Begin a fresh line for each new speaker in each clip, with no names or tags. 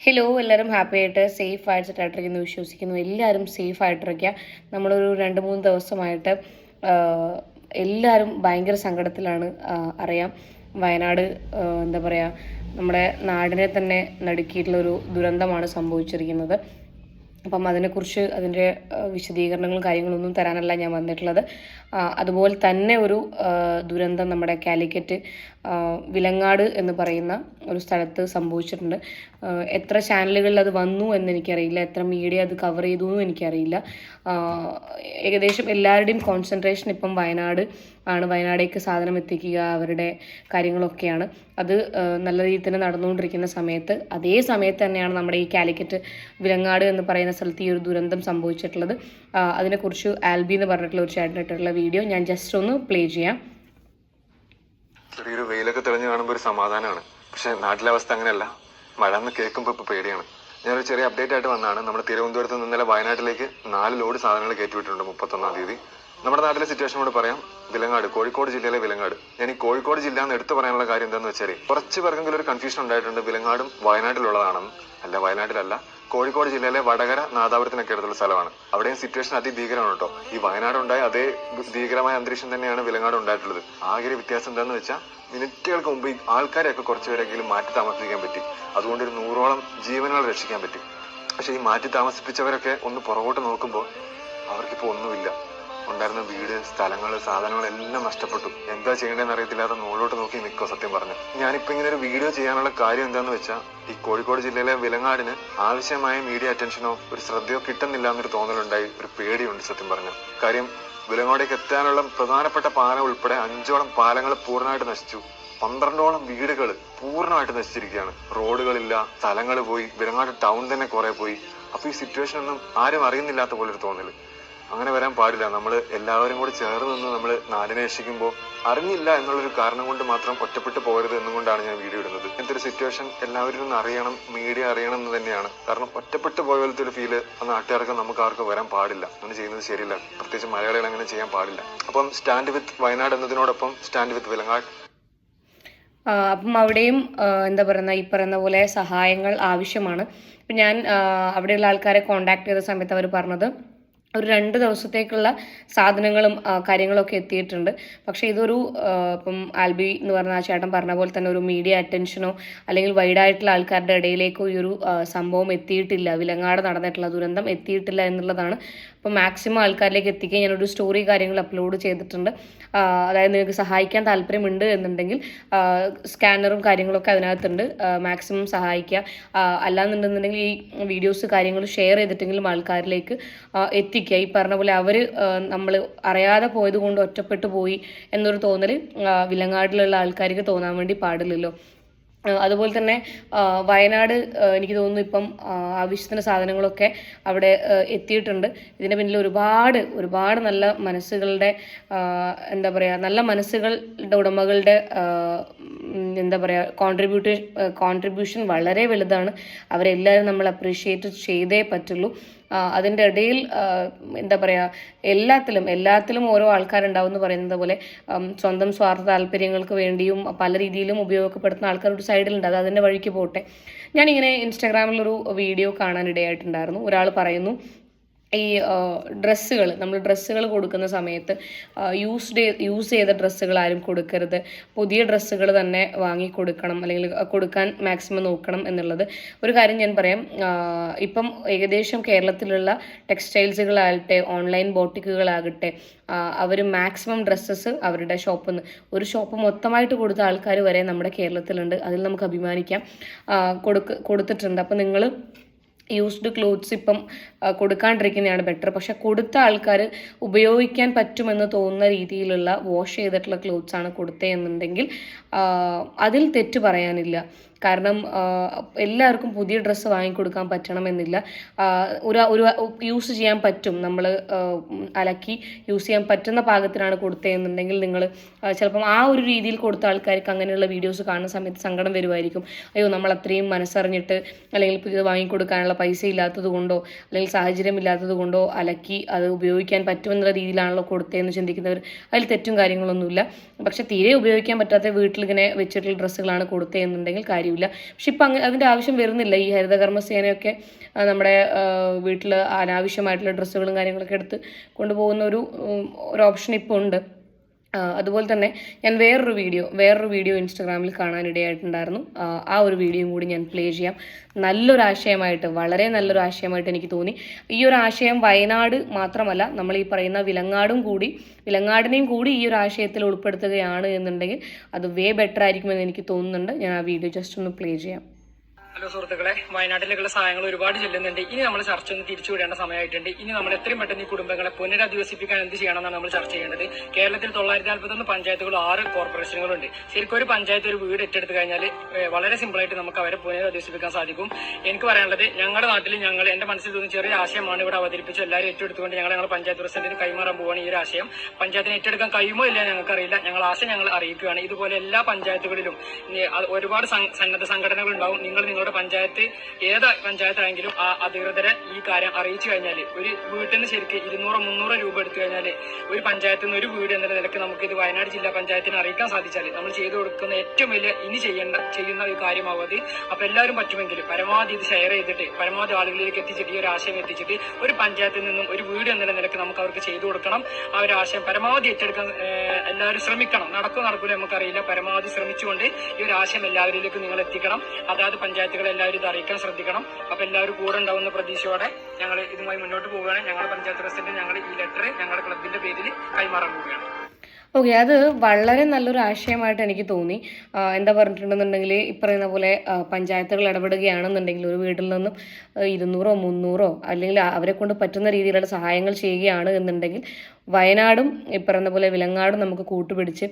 Hello, എല്ലാവരും happy ആയിട്ട് safe ആയിട്ടിരിക്കുന്നു വിശ്വസിക്കുന്നു. എല്ലാവരും സേഫ് ആയിട്ടിരിക്കുക. നമ്മളൊരു 2-3 ദിവസമായിട്ട് എല്ലാവരും ഭയങ്കര സങ്കടത്തിലാണ്. അറിയാം, വയനാട് എന്താ പറയുക, നമ്മുടെ നാടിനെ തന്നെ നടുക്കിയിട്ടുള്ളൊരു ദുരന്തമാണ് സംഭവിച്ചിരിക്കുന്നത്. അപ്പം അതിനെക്കുറിച്ച് അതിൻ്റെ വിശദീകരണങ്ങളും കാര്യങ്ങളൊന്നും തരാനല്ല ഞാൻ വന്നിട്ടുള്ളത്. അതുപോലെ തന്നെ ഒരു ദുരന്തം നമ്മുടെ കാലിക്കറ്റ് വിലങ്ങാട് എന്ന് പറയുന്ന ഒരു സ്ഥലത്ത് സംഭവിച്ചിട്ടുണ്ട്. എത്ര ചാനലുകളിൽ അത് വന്നു എന്നെനിക്കറിയില്ല, എത്ര മീഡിയ അത് കവർ ചെയ്തു എന്നും എനിക്കറിയില്ല. ഏകദേശം എല്ലാവരുടെയും കോൺസെൻട്രേഷൻ ഇപ്പം വയനാട് ആണ്. വയനാടേക്ക് സാധനം എത്തിക്കുക, അവരുടെ കാര്യങ്ങളൊക്കെയാണ്. അത് നല്ല രീതിയിൽ തന്നെ നടന്നുകൊണ്ടിരിക്കുന്ന സമയത്ത്, അതേ സമയത്ത് തന്നെയാണ് നമ്മുടെ ഈ കാലിക്കറ്റ് വിലങ്ങാട് എന്ന് പറയുന്ന സ്ഥലത്ത് ഈ ഒരു ദുരന്തം സംഭവിച്ചിട്ടുള്ളത്. അതിനെക്കുറിച്ച് ആൽബി എന്ന് പറഞ്ഞിട്ടുള്ള ഒരു ചേട്ടനിട്ടുള്ള വീഡിയോ ഞാൻ ജസ്റ്റ് ഒന്ന് പ്ലേ ചെയ്യാം.
ചെറിയൊരു വെയിലൊക്കെ തെളിഞ്ഞു കാണുമ്പോൾ ഒരു സമാധാനമാണ്. പക്ഷെ നാട്ടിലെ അവസ്ഥ അങ്ങനെയല്ല. മഴ എന്ന് കേൾക്കുമ്പോൾ ഇപ്പോൾ പേടിയാണ്. ഞാനൊരു ചെറിയ അപ്ഡേറ്റ് ആയിട്ട് വന്നതാണ്. നമ്മുടെ തിരുവനന്തപുരത്ത് നിന്ന് ഇന്നലെ വയനാട്ടിലേക്ക് 4 ലോഡ് സാധനങ്ങൾ കയറ്റിവിട്ടിട്ടുണ്ട് 31-ാം തീയതി. നമ്മുടെ നാട്ടിലെ സിറ്റുവേഷൻ കൂടെ പറയാം. വിലങ്ങാട്, കോഴിക്കോട് ജില്ലയിലെ വിലങ്ങാട്. ഞാൻ ഈ കോഴിക്കോട് ജില്ല എന്ന് എടുത്തു പറയാനുള്ള കാര്യം എന്താണെന്ന് വെച്ചാൽ, കുറച്ച് പേർക്കെങ്കിലും ഒരു കൺഫ്യൂഷൻ ഉണ്ടായിട്ടുണ്ട്. വിലങ്ങാടും വയനാട്ടിലുള്ളതാണെന്ന്. അല്ല, വയനാട്ടിലല്ല, കോഴിക്കോട് ജില്ലയിലെ വടകര, നാദാപുരത്തിനൊക്കെ അടുത്തുള്ള സ്ഥലമാണ്. അവിടെയും സിറ്റുവേഷൻ അതിഭീകരമാണ് കേട്ടോ. ഈ വയനാടുണ്ടായ അതേ ഭീകരമായ അന്തരീക്ഷം തന്നെയാണ് വിലങ്ങാട് ഉണ്ടായിട്ടുള്ളത്. ആകെ ഒരു വ്യത്യാസം എന്താണെന്ന് വെച്ചാൽ, മിനിറ്റുകൾക്ക് മുമ്പ് ഈ ആൾക്കാരെയൊക്കെ കുറച്ചുപേരെങ്കിലും മാറ്റി താമസിപ്പിക്കാൻ പറ്റി. അതുകൊണ്ട് ഒരു 100ഓളം ജീവനുകൾ രക്ഷിക്കാൻ പറ്റി. പക്ഷെ ഈ മാറ്റി താമസിപ്പിച്ചവരൊക്കെ ഒന്ന് പുറകോട്ട് നോക്കുമ്പോൾ അവർക്കിപ്പോൾ ഒന്നുമില്ല. ഉണ്ടായിരുന്ന വീട്, സ്ഥലങ്ങൾ, സാധനങ്ങൾ എല്ലാം നഷ്ടപ്പെട്ടു. എന്താ ചെയ്യേണ്ടതെന്ന് അറിയത്തില്ലാതെ മുകളിലോട്ട് നോക്കി നിൽക്കുക. സത്യം പറഞ്ഞു, ഞാനിപ്പോൾ ഇങ്ങനെ ഒരു വീഡിയോ ചെയ്യാനുള്ള കാര്യം എന്താന്ന് വെച്ചാൽ, ഈ കോഴിക്കോട് ജില്ലയിലെ വിലങ്ങാടിന് ആവശ്യമായ മീഡിയ അറ്റൻഷനോ ഒരു ശ്രദ്ധയോ കിട്ടുന്നില്ല എന്നൊരു തോന്നലുണ്ടായി. ഒരു പേടിയുണ്ട് സത്യം പറഞ്ഞു. കാര്യം, വിലങ്ങാടേക്ക് എത്താനുള്ള പ്രധാനപ്പെട്ട പാലം ഉൾപ്പെടെ 5ഓളം പാലങ്ങൾ പൂർണ്ണമായിട്ട് നശിച്ചു. 12ഓളം വീടുകൾ പൂർണ്ണമായിട്ട് നശിച്ചിരിക്കുകയാണ്. റോഡുകളില്ല, സ്ഥലങ്ങൾ പോയി, വിലങ്ങാട് ടൗൺ തന്നെ കുറെ പോയി. അപ്പൊ ഈ സിറ്റുവേഷൻ ഒന്നും ആരും അറിയുന്നില്ലാത്ത പോലൊരു തോന്നല്. അങ്ങനെ വരാൻ പാടില്ല. നമ്മൾ എല്ലാവരും കൂടി ചേർന്ന് നിന്ന് നമ്മൾ നാടിനെ രക്ഷിക്കുമ്പോൾ അറിഞ്ഞില്ല എന്നുള്ളൊരു കാരണം കൊണ്ട് മാത്രം ഒറ്റപ്പെട്ടു പോകരുത് എന്നുകൊണ്ടാണ് ഞാൻ വീഡിയോ ഇടുന്നത്. ഇങ്ങനത്തെ ഒരു സിറ്റുവേഷൻ എല്ലാവരും ഒന്ന് അറിയണം, മീഡിയ അറിയണം എന്ന് തന്നെയാണ്. കാരണം ഒറ്റപ്പെട്ടു പോയ പോലത്തെ ഒരു ഫീല് നാട്ടുകാർക്ക് നമുക്ക് ആർക്കും വരാൻ പാടില്ല. അങ്ങനെ ചെയ്യുന്നത് ശരിയല്ല. പ്രത്യേകിച്ച് മലയാളികൾ അങ്ങനെ ചെയ്യാൻ പാടില്ല. അപ്പം സ്റ്റാൻഡ് വിത്ത് വയനാട് എന്നതിനോടൊപ്പം സ്റ്റാൻഡ് വിത്ത് വിലങ്ങാട്.
അപ്പം അവിടെയും എന്താ പറയുന്ന ഈ പറയുന്ന പോലെ സഹായങ്ങൾ ആവശ്യമാണ്. ഇപ്പം ഞാൻ അവിടെയുള്ള ആൾക്കാരെ കോണ്ടാക്ട് ചെയ്ത സമയത്ത് അവർ പറഞ്ഞത് ഒരു 2 ദിവസത്തേക്കുള്ള സാധനങ്ങളും കാര്യങ്ങളൊക്കെ എത്തിയിട്ടുണ്ട്. പക്ഷേ ഇതൊരു ഇപ്പം ആൽബി എന്ന് പറഞ്ഞ ആ ചേട്ടൻ പറഞ്ഞ പോലെ തന്നെ ഒരു മീഡിയ അറ്റൻഷനോ അല്ലെങ്കിൽ വൈഡായിട്ടുള്ള ആൾക്കാരുടെ ഇടയിലേക്കോ ഈ ഒരു സംഭവം എത്തിയിട്ടില്ല. വിലങ്ങാട് നടന്നിട്ടുള്ള ദുരന്തം എത്തിയിട്ടില്ല എന്നുള്ളതാണ്. അപ്പം മാക്സിമം ആൾക്കാരിലേക്ക് എത്തിക്കാൻ ഞാനൊരു സ്റ്റോറി കാര്യങ്ങൾ അപ്ലോഡ് ചെയ്തിട്ടുണ്ട്. അതായത് നിങ്ങൾക്ക് സഹായിക്കാൻ താല്പര്യമുണ്ട് എന്നുണ്ടെങ്കിൽ സ്കാനറും കാര്യങ്ങളൊക്കെ അതിനകത്തുണ്ട്. മാക്സിമം സഹായിക്കുക. അല്ലാന്നുണ്ടെന്നുണ്ടെങ്കിൽ ഈ വീഡിയോസ് കാര്യങ്ങൾ ഷെയർ ചെയ്തിട്ടെങ്കിലും ആൾക്കാരിലേക്ക് എത്തിക്കുക. ഈ പറഞ്ഞ പോലെ അവർ നമ്മൾ അറിയാതെ പോയത് കൊണ്ട് ഒറ്റപ്പെട്ടു പോയി എന്നൊരു തോന്നൽ വിലങ്ങാടിലുള്ള ആൾക്കാർക്ക് തോന്നാൻ വേണ്ടി പാടില്ലല്ലോ. അതുപോലെ തന്നെ വയനാട് എനിക്ക് തോന്നുന്നു ഇപ്പം ആവശ്യത്തിന് സാധനങ്ങളൊക്കെ അവിടെ എത്തിയിട്ടുണ്ട്. ഇതിന് പിന്നിൽ ഒരുപാട് നല്ല മനസ്സുകളുടെ എന്താ പറയുക, നല്ല മനസ്സുകളുടെ ഉടമകളുടെ എന്താ പറയുക കോൺട്രിബ്യൂഷൻ വളരെ വലുതാണ്. അവരെല്ലാവരും നമ്മൾ അപ്രീഷിയേറ്റ് ചെയ്തേ പറ്റുള്ളൂ. അതിൻ്റെ ഇടയിൽ എന്താ പറയുക, എല്ലാത്തിലും ഓരോ ആൾക്കാരുണ്ടാവും എന്ന് പറയുന്നത് പോലെ സ്വന്തം സ്വാർത്ഥ താല്പര്യങ്ങൾക്ക് വേണ്ടിയും പല രീതിയിലും ഉപയോഗപ്പെടുത്തുന്ന ആൾക്കാർ ഒരു സൈഡിലുണ്ട്. അത് അതിൻ്റെ വഴിക്ക് പോട്ടെ. ഞാനിങ്ങനെ ഇൻസ്റ്റാഗ്രാമിലൊരു വീഡിയോ കാണാനിടയായിട്ടുണ്ടായിരുന്നു. ഒരാൾ പറയുന്നു, ഈ നമ്മൾ ഡ്രസ്സുകൾ കൊടുക്കുന്ന സമയത്ത് യൂസ് ചെയ്ത ഡ്രസ്സുകൾ ആരും കൊടുക്കരുത്, പുതിയ ഡ്രസ്സുകൾ തന്നെ വാങ്ങി കൊടുക്കണം, അല്ലെങ്കിൽ കൊടുക്കാൻ മാക്സിമം നോക്കണം എന്നുള്ളത്. ഒരു കാര്യം ഞാൻ പറയാം. ഇപ്പം ഏകദേശം കേരളത്തിലുള്ള ടെക്സ്റ്റൈൽസുകളാകട്ടെ, ഓൺലൈൻ ബോട്ടിക്കുകളാകട്ടെ, അവർ മാക്സിമം ഡ്രസ്സസ് അവരുടെ ഷോപ്പിൽ നിന്ന്, ഒരു ഷോപ്പ് മൊത്തമായിട്ട് കൊടുത്ത ആൾക്കാർ വരെ നമ്മുടെ കേരളത്തിലുണ്ട്. അതിൽ നമുക്ക് അഭിമാനിക്കാം. കൊടുത്തിട്ടുണ്ട്. അപ്പം നിങ്ങൾ യൂസ്ഡ് ക്ലോത്ത്സ് ഇപ്പം കൊടുക്കാണ്ടിരിക്കുന്നതാണ് ബെറ്റർ. പക്ഷെ കൊടുത്ത ആൾക്കാർ ഉപയോഗിക്കാൻ പറ്റുമെന്ന് തോന്നുന്ന രീതിയിലുള്ള വാഷ് ചെയ്തിട്ടുള്ള ക്ലോത്ത്സ് ആണ് കൊടുത്തേ എന്നുണ്ടെങ്കിൽ അതിൽ തെറ്റ് പറയാനില്ല. കാരണം എല്ലാവർക്കും പുതിയ ഡ്രസ്സ് വാങ്ങിക്കൊടുക്കാൻ പറ്റണമെന്നില്ല. ഒരു യൂസ് ചെയ്യാൻ പറ്റും, നമ്മൾ അലക്കി യൂസ് ചെയ്യാൻ പറ്റുന്ന പാകത്തിനാണ് കൊടുത്തതെന്നുണ്ടെങ്കിൽ നിങ്ങൾ ചിലപ്പം ആ ഒരു രീതിയിൽ കൊടുത്ത ആൾക്കാർക്ക് അങ്ങനെയുള്ള വീഡിയോസ് കാണുന്ന സമയത്ത് സങ്കടം വരുമായിരിക്കും. അയ്യോ, നമ്മൾ അത്രയും മനസ്സറിഞ്ഞിട്ട് അല്ലെങ്കിൽ പുതിയത് വാങ്ങിക്കൊടുക്കാനുള്ള പൈസ ഇല്ലാത്തത് കൊണ്ടോ അല്ലെങ്കിൽ സാഹചര്യം ഇല്ലാത്തത് കൊണ്ടോ അലക്കി അത് ഉപയോഗിക്കാൻ പറ്റുമെന്നുള്ള രീതിയിലാണല്ലോ കൊടുത്തതെന്ന് ചിന്തിക്കുന്നവർ, അതിൽ തെറ്റും കാര്യങ്ങളൊന്നുമില്ല. പക്ഷെ തീരെ ഉപയോഗിക്കാൻ പറ്റാത്ത വീട്ടിലിങ്ങനെ വെച്ചിട്ടുള്ള ഡ്രസ്സുകളാണ് കൊടുത്തതെന്നുണ്ടെങ്കിൽ കാര്യം കാര്യമില്ല. പക്ഷെ ഇപ്പം അതിൻ്റെ ആവശ്യം വരുന്നില്ല. ഈ ഹരിതകർമ്മസേനയൊക്കെ നമ്മുടെ വീട്ടിൽ അനാവശ്യമായിട്ടുള്ള ഡ്രസ്സുകളും കാര്യങ്ങളൊക്കെ എടുത്ത് കൊണ്ടുപോകുന്ന ഒരു ഓപ്ഷൻ ഇപ്പോൾ ഉണ്ട്. അതുപോലെ തന്നെ ഞാൻ വേറൊരു വീഡിയോ ഇൻസ്റ്റാഗ്രാമിൽ കാണാനിടയായിട്ടുണ്ടായിരുന്നു. ആ ഒരു വീഡിയോയും കൂടി ഞാൻ പ്ലേ ചെയ്യാം. വളരെ നല്ലൊരു ആശയമായിട്ട് എനിക്ക് തോന്നി. ഈ ഒരു ആശയം വയനാട് മാത്രമല്ല, നമ്മൾ ഈ പറയുന്ന വിലങ്ങാടിനെയും കൂടി ഈ ഒരു ആശയത്തിൽ ഉൾപ്പെടുത്തുകയാണ് എന്നുണ്ടെങ്കിൽ അത് ബെറ്റർ ആയിരിക്കുമെന്ന് എനിക്ക് തോന്നുന്നുണ്ട്. ഞാൻ ആ വീഡിയോ ജസ്റ്റ് ഒന്ന് പ്ലേ ചെയ്യാം.
ഹലോ സുഹൃത്തുക്കളെ, വയനാട്ടിലേക്കുള്ള സഹായങ്ങൾ ഒരുപാട് ചെല്ലുന്നുണ്ട്. ഇനി നമ്മൾ ചർച്ച ഒന്ന് തിരിച്ചുവിടേണ്ട സമയമായിട്ടുണ്ട്. ഇനി നമ്മൾ എത്രയും പെട്ടെന്ന് ഈ കുടുംബങ്ങളെ പുനരധിവസിപ്പിക്കാൻ എന്ത് ചെയ്യണമെന്നാണ് നമ്മൾ ചർച്ച ചെയ്യേണ്ടത്. കേരളത്തിൽ 941 പഞ്ചായത്തുകളും 6 കോർപ്പറേഷനുകളുണ്ട്. ശരിക്കും ഒരു പഞ്ചായത്ത് ഒരു വീട് ഏറ്റെടുത്ത് കഴിഞ്ഞാൽ വളരെ സിമ്പിളായിട്ട് നമുക്ക് അവരെ പുനരധിവസിപ്പിക്കാൻ സാധിക്കും. എനിക്ക് പറയാനുള്ളത്, ഞങ്ങളുടെ നാട്ടിൽ എന്റെ മനസ്സിൽ തോന്നിയ ചെറിയ ആശയമാണ് ഇവിടെ അവതരിപ്പിച്ച് എല്ലാവരും ഏറ്റെടുത്തുകൊണ്ട് ഞങ്ങൾ പഞ്ചായത്ത് പ്രസിഡന്റിന് കൈമാറാൻ പോവുകയാണ്. ഈ ഒരു ആശയം പഞ്ചായത്തിന് ഏറ്റെടുക്കാൻ കഴിയുമോ ഇല്ല ഞങ്ങൾക്കറിയില്ല. ഞങ്ങൾ അറിയിക്കുകയാണ്. ഇതുപോലെ എല്ലാ പഞ്ചായത്തുകളിലും ഒരുപാട് സന്നദ്ധ സംഘടനകൾ ഉണ്ടാവും. നിങ്ങളുടെ പഞ്ചായത്ത് ഏത് പഞ്ചായത്താണെങ്കിലും ആ അധികൃതരെ ഈ കാര്യം അറിയിച്ചു കഴിഞ്ഞാൽ ഒരു വീട്ടിൽ നിന്ന് ശരിക്കും 200-300 രൂപ എടുത്തു കഴിഞ്ഞാൽ ഒരു പഞ്ചായത്തിൽ നിന്ന് ഒരു വീട് എന്ന നിലയ്ക്ക് നമുക്ക് ഇത് വയനാട് ജില്ലാ പഞ്ചായത്തിന് അറിയിക്കാൻ സാധിച്ചാൽ നമ്മൾ ചെയ്തു കൊടുക്കുന്ന ഏറ്റവും വലിയ ചെയ്യുന്ന ഒരു കാര്യമാവും അത്. അപ്പൊ എല്ലാവരും പറ്റുമെങ്കിൽ പരമാവധി ഇത് ഷെയർ ചെയ്തിട്ട് പരമാവധി ആളുകളിലേക്ക് എത്തിച്ചിട്ട് ഈ ഒരു ആശയം എത്തിച്ചിട്ട് ഒരു പഞ്ചായത്തിൽ നിന്നും ഒരു വീട് എന്ന നിലയ്ക്ക് നമുക്ക് അവർക്ക് ചെയ്തു കൊടുക്കണം. ആ ഒരു ആശയം പരമാവധി ഏറ്റെടുക്കാൻ എല്ലാവരും ശ്രമിക്കണം. നടക്കൂല നമുക്കറിയില്ല. പരമാവധി ശ്രമിച്ചുകൊണ്ട് ഈ ഒരു ആശയം എല്ലാവരിലേക്കും നിങ്ങൾ എത്തിക്കണം. അതായത് പഞ്ചായത്തുകൾ എല്ലാവരും ഇത് അറിയിക്കാൻ ശ്രദ്ധിക്കണം. അപ്പൊ എല്ലാവരും കൂടെ ഉണ്ടാവുന്ന പ്രതീക്ഷയോടെ ഞങ്ങൾ ഇതുമായി മുന്നോട്ട് പോവുകയാണ്. ഞങ്ങളുടെ പഞ്ചായത്ത് പ്രസിഡന്റ് ഈ ലെറ്റർ ഞങ്ങളുടെ ക്ലബിന്റെ പേരിൽ കൈമാറാൻ പോവുകയാണ്.
ഓക്കെ, അത് വളരെ നല്ലൊരു ആശയമായിട്ട് എനിക്ക് തോന്നി. എന്താ പറഞ്ഞിട്ടുണ്ടെന്നുണ്ടെങ്കിൽ ഈ പറയുന്ന പോലെ പഞ്ചായത്തുകൾ ഇടപെടുകയാണെന്നുണ്ടെങ്കിൽ ഒരു വീട്ടിൽ നിന്നും 200-300 അല്ലെങ്കിൽ അവരെ കൊണ്ട് പറ്റുന്ന രീതിയിലുള്ള സഹായങ്ങൾ ചെയ്യുകയാണ് എന്നുണ്ടെങ്കിൽ വയനാടും ഈ പറയുന്ന പോലെ വിലങ്ങാടും നമുക്ക് കൂട്ടുപിടിച്ച്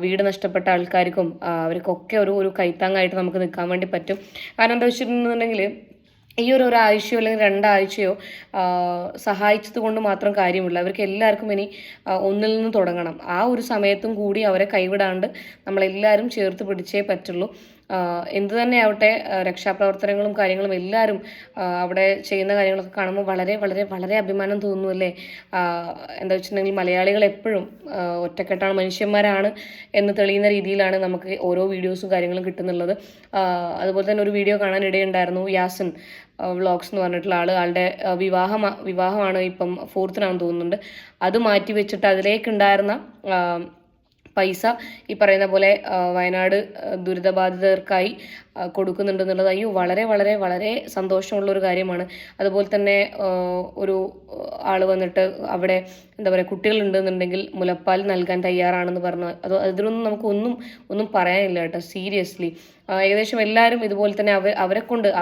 വീട് നഷ്ടപ്പെട്ട ആൾക്കാർക്കും അവർക്കൊക്കെ ഒരു കൈത്താങ്ങായിട്ട് നമുക്ക് നിൽക്കാൻ വേണ്ടി പറ്റും. കാരണം എന്താ വെച്ചിട്ടുണ്ടെന്നുണ്ടെങ്കിൽ ഈ ഒരാഴ്ചയോ അല്ലെങ്കിൽ 2 ആഴ്ചയോ സഹായിച്ചത് കൊണ്ട് മാത്രം കാര്യമില്ല. അവർക്ക് എല്ലാവർക്കും ഇനി ഒന്നിൽ നിന്ന് തുടങ്ങണം. ആ ഒരു സമയത്തും കൂടി അവരെ കൈവിടാണ്ട് നമ്മളെല്ലാവരും ചേർത്ത് പിടിച്ചേ പറ്റുള്ളൂ. എന്തു തന്നെ ആവട്ടെ, രക്ഷാപ്രവർത്തനങ്ങളും കാര്യങ്ങളും എല്ലാവരും അവിടെ ചെയ്യുന്ന കാര്യങ്ങളൊക്കെ കാണുമ്പോൾ വളരെ വളരെ വളരെ അഭിമാനം തോന്നുന്നു അല്ലേ. എന്താ വെച്ചിട്ടുണ്ടെങ്കിൽ മലയാളികൾ എപ്പോഴും ഒറ്റക്കെട്ടാണ്, മനുഷ്യന്മാരാണ് എന്ന് തെളിയുന്ന രീതിയിലാണ് നമുക്ക് ഓരോ വീഡിയോസും കാര്യങ്ങളും കിട്ടുന്നുള്ളത്. അതുപോലെ തന്നെ ഒരു വീഡിയോ കാണാൻ ഇടയുണ്ടായിരുന്നു. യാസിൻ വ്ളോഗ്സ് എന്ന് പറഞ്ഞിട്ടുള്ള ആളുടെ വിവാഹമാണ് ഇപ്പം 4th തോന്നുന്നുണ്ട്. അത് മാറ്റി വെച്ചിട്ട് അതിലേക്കുണ്ടായിരുന്ന പൈസ ഈ പറയുന്ന പോലെ വയനാട് ദുരിതബാധിതർക്കായി കൊടുക്കുന്നുണ്ടെന്നുള്ളത് വളരെ വളരെ വളരെ സന്തോഷമുള്ള ഒരു കാര്യമാണ്. അതുപോലെ തന്നെ ഒരു ആൾ വന്നിട്ട് അവിടെ എന്താ പറയുക, കുട്ടികളുണ്ടെന്നുണ്ടെങ്കിൽ മുലപ്പാൽ നൽകാൻ തയ്യാറാണെന്ന് പറഞ്ഞു. അതിലൊന്നും നമുക്ക് ഒന്നും പറയാനില്ല കേട്ടോ, സീരിയസ്ലി. ഏകദേശം എല്ലാവരും ഇതുപോലെ തന്നെ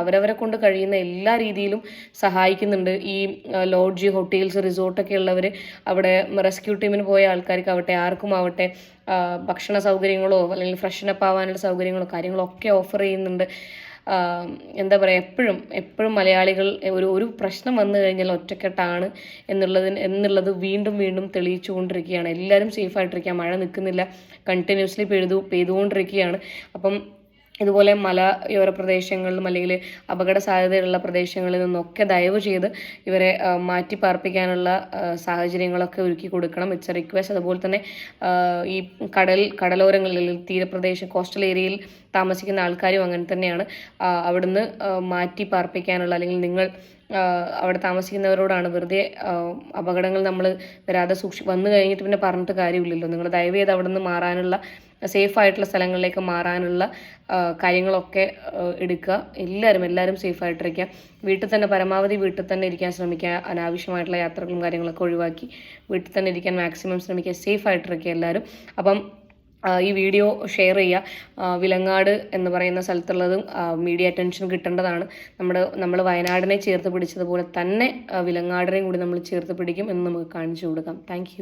അവരവരെ കൊണ്ട് കഴിയുന്ന എല്ലാ രീതിയിലും സഹായിക്കുന്നുണ്ട്. ഈ ലോഡ്ജ്, ഹോട്ടൽസ്, റിസോർട്ടൊക്കെ ഉള്ളവർ അവിടെ റെസ്ക്യൂ ടീമിന് പോയ ആൾക്കാർക്കാവട്ടെ ആർക്കും ആവട്ടെ ഭക്ഷണ സൗകര്യങ്ങളോ അല്ലെങ്കിൽ ഫ്രഷനപ്പ് ആവാനുള്ള സൗകര്യങ്ങളോ കാര്യങ്ങളോ ഒക്കെ ഓഫർ ചെയ്യുന്നുണ്ട്. എന്താ പറയുക, എപ്പോഴും മലയാളികൾ ഒരു പ്രശ്നം വന്നു കഴിഞ്ഞാൽ ഒറ്റക്കെട്ടാണ് എന്നുള്ളത് വീണ്ടും തെളിയിച്ചുകൊണ്ടിരിക്കുകയാണ്. എല്ലാവരും സേഫായിട്ടിരിക്കുക. മഴ നിൽക്കുന്നില്ല, കണ്ടിന്യൂസ്ലി പെയ്തുകൊണ്ടിരിക്കുകയാണ്. അപ്പം ഇതുപോലെ മലയോര പ്രദേശങ്ങളിലും അല്ലെങ്കിൽ അപകട സാധ്യതയുള്ള പ്രദേശങ്ങളിൽ നിന്നൊക്കെ ദയവ് ചെയ്ത് ഇവരെ മാറ്റി പാർപ്പിക്കാനുള്ള സാഹചര്യങ്ങളൊക്കെ ഒരുക്കി കൊടുക്കണം. It's A request. അതുപോലെ തന്നെ ഈ കടലോരങ്ങളിൽ തീരപ്രദേശം കോസ്റ്റൽ ഏരിയയിൽ താമസിക്കുന്ന ആൾക്കാരും അങ്ങനെ തന്നെയാണ്. അവിടുന്ന് മാറ്റി പാർപ്പിക്കാനുള്ള അല്ലെങ്കിൽ നിങ്ങൾ അവിടെ താമസിക്കുന്നവരോടാണ് വെറുതെ അപകടങ്ങൾ നമ്മൾ വരാതെ വന്നു കഴിഞ്ഞിട്ട് പിന്നെ പറഞ്ഞിട്ട് കാര്യമില്ലല്ലോ. നിങ്ങൾ ദയവ് ചെയ്ത് അവിടെ നിന്ന് മാറാനുള്ള സേഫായിട്ടുള്ള സ്ഥലങ്ങളിലേക്ക് മാറാനുള്ള കാര്യങ്ങളൊക്കെ എടുക്കുക. എല്ലാവരും സേഫായിട്ടിരിക്കുക. പരമാവധി വീട്ടിൽ തന്നെ ഇരിക്കാൻ ശ്രമിക്കുക. അനാവശ്യമായിട്ടുള്ള യാത്രകളും കാര്യങ്ങളൊക്കെ ഒഴിവാക്കി വീട്ടിൽ തന്നെ ഇരിക്കാൻ മാക്സിമം ശ്രമിക്കുക. സേഫായിട്ടിരിക്കുക എല്ലാവരും. അപ്പം ഈ വീഡിയോ ഷെയർ ചെയ്യുക. വിലങ്ങാട് എന്ന് പറയുന്ന സ്ഥലത്തുള്ളതും മീഡിയ അറ്റൻഷൻ കിട്ടേണ്ടതാണ്. നമ്മൾ വയനാടിനെ ചേർത്ത് പിടിച്ചതുപോലെ തന്നെ വിലങ്ങാടിനെയും കൂടി നമ്മൾ ചേർത്ത് പിടിക്കും എന്ന് നമുക്ക് കാണിച്ചു കൊടുക്കാം. താങ്ക്